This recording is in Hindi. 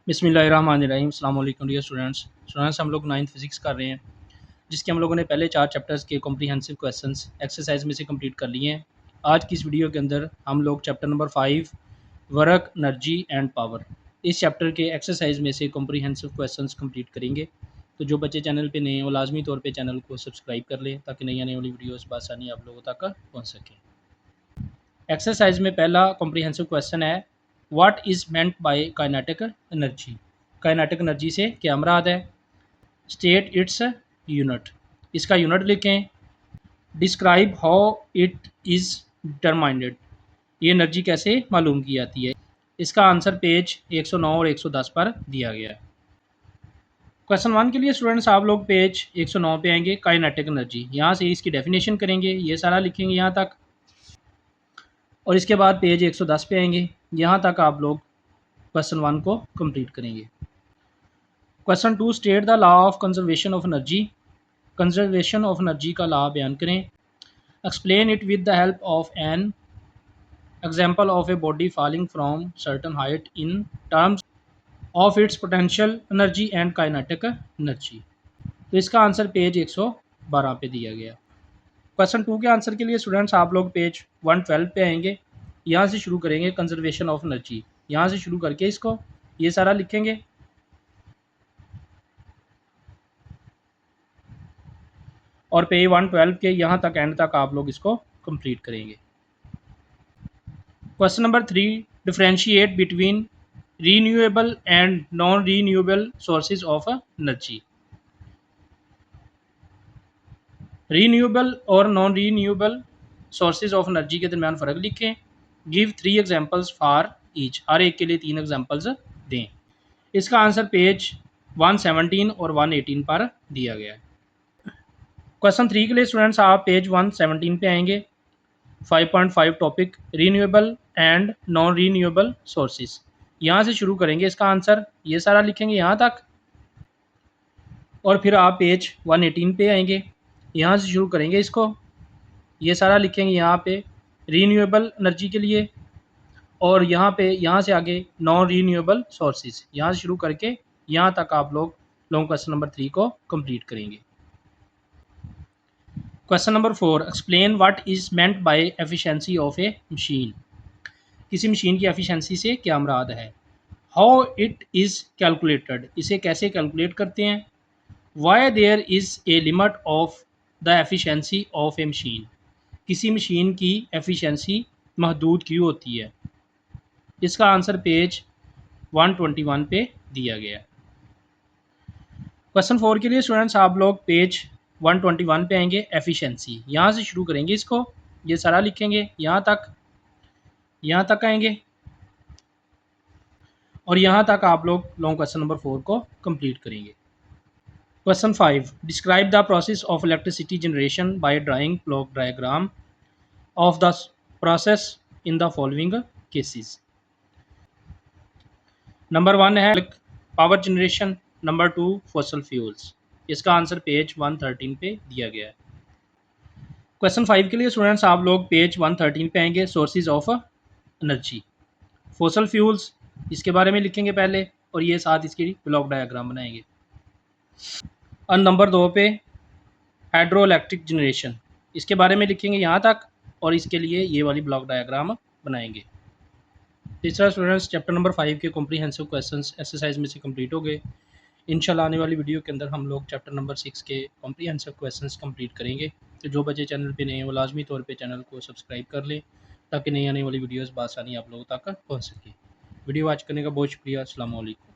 बिस्मिल्लाहिर्रहमानिर्रहीम। अस्सलाम वालेकुम डियर स्टूडेंट्स हम लोग 9th फिज़िक्स कर रहे हैं, जिसके हम लोगों ने पहले 4 चैप्टर्स के कॉम्प्रिहेंसिव क्वेश्चंस एक्सरसाइज में से कंप्लीट कर लिए हैं। आज की इस वीडियो के अंदर हम लोग chapter number 5 work, energy and power, इस चैप्टर के एक्सरसाइज में से कॉम्प्रिहेंसिव क्वेश्चंस कंप्लीट करेंगे। तो जो बच्चे चैनल पे नए हैं वो लाजमी तौर पे चैनल को सब्सक्राइब कर लें ताकि नई आने वाली वीडियोस बआसानी आप लोगों तक पहुँच सकें। एक्सरसाइज में पहला कॉम्प्रिहेंसिव क्वेश्चन है, what is meant by kinetic energy. Kinetic energy से क्या मुराद है। स्टेट इट्स यूनिट, इसका यूनिट लिखें। Describe how it is determined, ये एनर्जी कैसे मालूम की जाती है। इसका आंसर पेज 109 और 110 पर दिया गया है। क्वेश्चन 1 के लिए स्टूडेंट्स आप लोग पेज 109 पे आएंगे। काइनेटिक एनर्जी, यहाँ से इसकी डेफिनेशन करेंगे, ये सारा लिखेंगे यहाँ तक, और इसके बाद पेज 110 पे आएंगे। यहाँ तक आप लोग क्वेश्चन 1 को कंप्लीट करेंगे। Question 2, state the law of conservation of energy. Conservation of energy का लॉ बयान करें। Explain it with the help of an example of a body falling from certain height in terms of its potential energy and kinetic energy. तो इसका आंसर पेज 112 पे दिया गया। क्वेश्चन 2 के आंसर के लिए स्टूडेंट्स आप लोग पेज 112 पे आएंगे। यहाँ से शुरू करेंगे कंजर्वेशन ऑफ एनर्जी, यहाँ से शुरू करके इसको ये सारा लिखेंगे, और पेज 112 के यहाँ तक एंड तक आप लोग इसको कंप्लीट करेंगे। Question number 3, differentiate between renewable and non renewable sources of energy. Renewable और non renewable sources of energy के दरमियान फ़र्क लिखें। गिव 3 एग्जांपल्स फॉर ईच, हर एक के लिए 3 एग्जांपल्स दें। इसका आंसर पेज 117 और 118 पर दिया गया है। क्वेश्चन 3 के लिए स्टूडेंट्स आप पेज 117 पे आएंगे। 5.5 topic, renewable and non renewable sources, यहाँ से शुरू करेंगे। इसका आंसर ये सारा लिखेंगे यहाँ तक, और फिर आप पेज 118 पे आएंगे। यहाँ से शुरू करेंगे इसको, ये सारा लिखेंगे यहाँ पे रीन्यूएबल एनर्जी के लिए, और यहाँ से आगे नॉन रीन्यूएबल सोर्सेज, यहाँ से शुरू करके यहाँ तक आप लोग लॉन्ग क्वेश्चन नंबर 3 को कंप्लीट करेंगे। Question number 4, explain what is meant by efficiency of a machine. किसी मशीन की एफिशिएंसी से क्या मुराद है। हाउ इट इज़ कैलकुलेटेड, इसे कैसे कैलकुलेट करते हैं। Why there is a limit of the efficiency of a machine, किसी मशीन की एफिशिएंसी महदूद क्यों होती है। इसका आंसर पेज 121 पे दिया गया है। क्वेश्चन 4 के लिए स्टूडेंट्स आप लोग पेज 121 पे आएंगे। एफिशिएंसी, यहाँ से शुरू करेंगे इसको, ये सारा लिखेंगे यहाँ तक आएंगे, और यहाँ तक आप लोग लॉन्ग क्वेश्चन नंबर 4 को कंप्लीट करेंगे। Question 5, describe the process of electricity generation by drawing block diagram of the process in the following cases. Number 1 है power generation, number 2 fossil fuels. इसका आंसर पेज 113 पे दिया गया है। क्वेश्चन 5 के लिए स्टूडेंट्स आप लोग पेज 113 पे आएंगे। Sources of energy, fossil fuels, इसके बारे में लिखेंगे पहले, और ये साथ इसकी ब्लॉक डायग्राम बनाएंगे। और नंबर 2 पे हाइड्रो इलेक्ट्रिक जनरेशन, इसके बारे में लिखेंगे यहाँ तक, और इसके लिए ये वाली ब्लॉक डायग्राम बनाएंगे। तीसरा स्टूडेंट्स चैप्टर नंबर 5 के कॉम्प्रिहेंसिव क्वेश्चंस एक्सरसाइज में से कंप्लीट हो गए। इंशाल्लाह आने वाली वीडियो के अंदर हम लोग चैप्टर नंबर 6 के कॉम्प्रिहेंसिव क्वेश्चंस कंप्लीट करेंगे। तो जो बच्चे चैनल पे नए हैं वो लाजमी तौर पे चैनल को सब्सक्राइब कर लें ताकि नई आने वाली वीडियोस बआसानी आप लोगों तक पहुंच सके। वीडियो वॉच करने का बहुत शुक्रिया। अस्सलाम वालेकुम।